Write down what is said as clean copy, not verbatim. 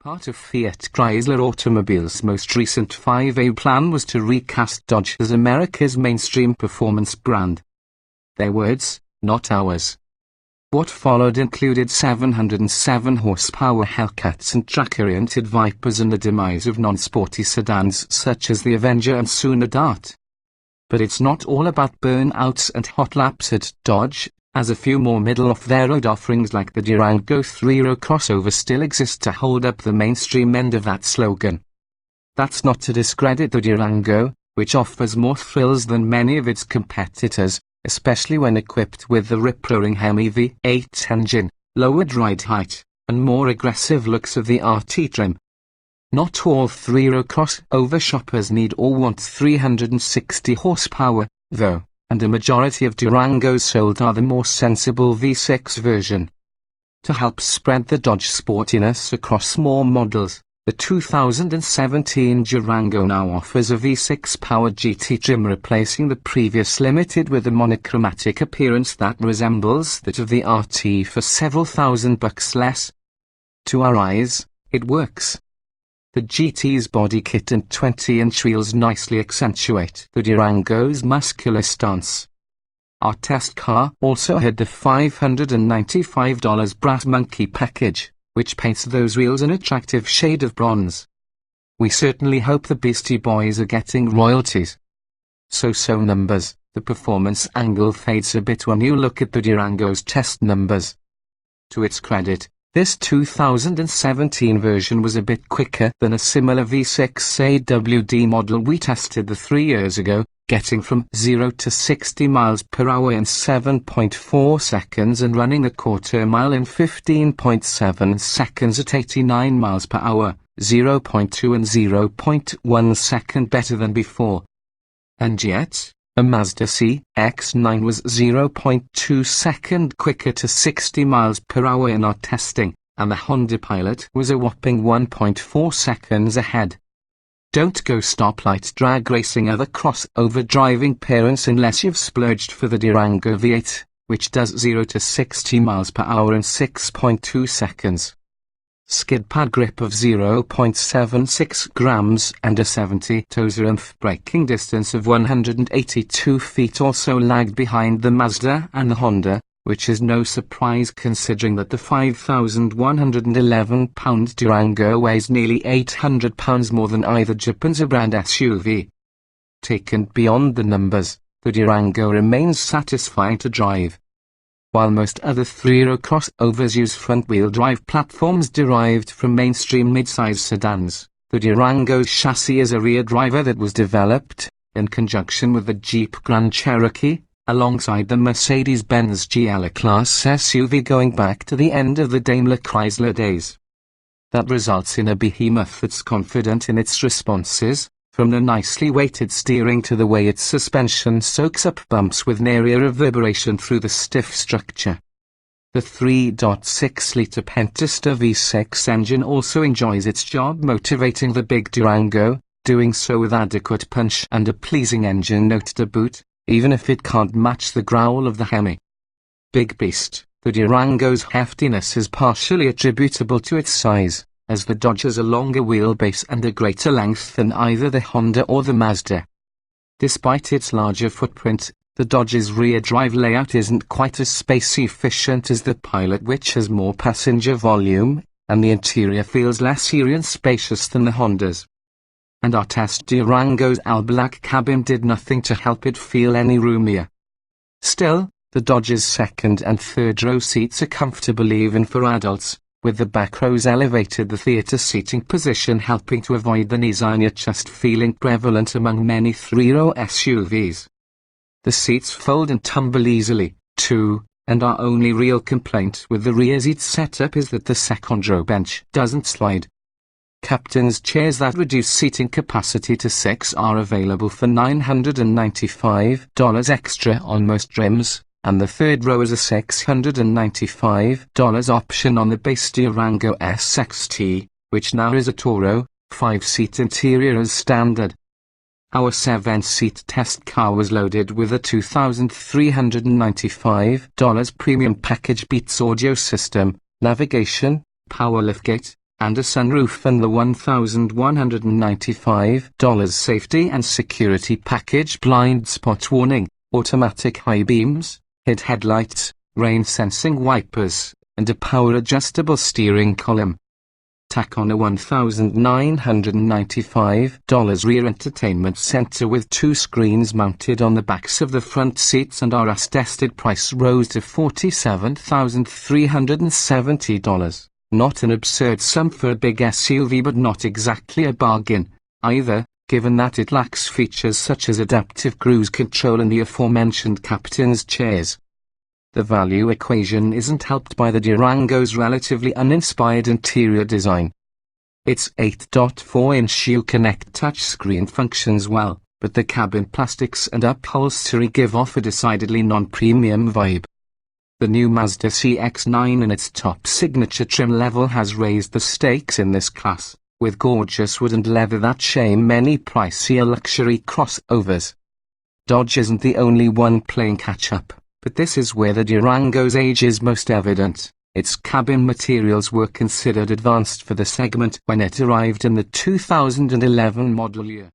Part of Fiat Chrysler Automobile's most recent 5A plan was to recast Dodge as America's mainstream performance brand. Their words, not ours. What followed included 707 horsepower Hellcats and track-oriented Vipers and the demise of non-sporty sedans such as the Avenger and soon a Dart. But it's not all about burnouts and hot laps at Dodge, as a few more middle-of-the-road offerings like the Durango 3-row crossover still exist to hold up the mainstream end of that slogan. That's not to discredit the Durango, which offers more thrills than many of its competitors, especially when equipped with the rip-roaring Hemi V8 engine, lowered ride height, and more aggressive looks of the RT trim. Not all 3-row crossover shoppers need or want 360 horsepower, though, and a majority of Durangos sold are the more sensible V6 version. To help spread the Dodge sportiness across more models, the 2017 Durango now offers a V6-powered GT trim replacing the previous Limited with a monochromatic appearance that resembles that of the RT for several $1,000 less. To our eyes, it works. The GT's body kit and 20-inch wheels nicely accentuate the Durango's muscular stance. Our test car also had the $595 Brass Monkey package, which paints those wheels an attractive shade of bronze. We certainly hope the Beastie Boys are getting royalties. So numbers, the performance angle fades a bit when you look at the Durango's test numbers. To its credit, this 2017 version was a bit quicker than a similar V6 AWD model we tested 3 years ago, getting from 0 to 60 miles per hour in 7.4 seconds and running a quarter mile in 15.7 seconds at 89 miles per hour, 0.2 and 0.1 second better than before. And yet, a Mazda CX-9 was 0.2 second quicker to 60 miles per hour in our testing, and the Honda Pilot was a whopping 1.4 seconds ahead. Don't go stoplight drag racing other crossover driving parents unless you've splurged for the Durango V8, which does 0 to 60 miles per hour in 6.2 seconds. Skid pad grip of 0.76 grams and a 70 toes-oomph braking distance of 182 feet also lagged behind the Mazda and the Honda, which is no surprise considering that the 5,111-pound Durango weighs nearly 800 pounds more than either Japan's brand SUV. Taken beyond the numbers, the Durango remains satisfying to drive. While most other 3-row crossovers use front-wheel drive platforms derived from mainstream midsize sedans, the Durango's chassis is a rear driver that was developed, in conjunction with the Jeep Grand Cherokee, alongside the Mercedes-Benz GL Class SUV going back to the end of the Daimler Chrysler days. That results in a behemoth that's confident in its responses, from the nicely weighted steering to the way its suspension soaks up bumps with nary a reverberation through the stiff structure. The 3.6-litre Pentastar V6 engine also enjoys its job motivating the big Durango, doing so with adequate punch and a pleasing engine note to boot, even if it can't match the growl of the Hemi. Big beast, the Durango's heftiness is partially attributable to its size, as the Dodge has a longer wheelbase and a greater length than either the Honda or the Mazda. Despite its larger footprint, the Dodge's rear drive layout isn't quite as space-efficient as the Pilot, which has more passenger volume, and the interior feels less airy and spacious than the Honda's. And our test Durango's all-black cabin did nothing to help it feel any roomier. Still, the Dodge's second and third row seats are comfortable even for adults, with the back rows elevated the theater seating position helping to avoid the knees iron just feeling prevalent among many 3-row SUVs. The seats fold and tumble easily, too, and our only real complaint with the rear seat setup is that the second row bench doesn't slide. Captain's chairs that reduce seating capacity to 6 are available for $995 extra on most trims, and the third row is a $695 option on the base Durango SXT, which now is a Toro, 5-seat interior as standard. Our 7-seat test car was loaded with a $2,395 premium package Beats audio system, navigation, power liftgate, and a sunroof, and the $1,195 safety and security package blind spot warning, automatic high beams, HID headlights, rain sensing wipers, and a power adjustable steering column. Tack on a $1,995 rear entertainment center with 2 screens mounted on the backs of the front seats, and our as-tested price rose to $47,370. Not an absurd sum for a big SUV, but not exactly a bargain, either, given that it lacks features such as adaptive cruise control and the aforementioned captain's chairs. The value equation isn't helped by the Durango's relatively uninspired interior design. Its 8.4-inch Uconnect touchscreen functions well, but the cabin plastics and upholstery give off a decidedly non-premium vibe. The new Mazda CX-9 in its top signature trim level has raised the stakes in this class, with gorgeous wood and leather that shame many pricier luxury crossovers. Dodge isn't the only one playing catch-up, but this is where the Durango's age is most evident. Its cabin materials were considered advanced for the segment when it arrived in the 2011 model year.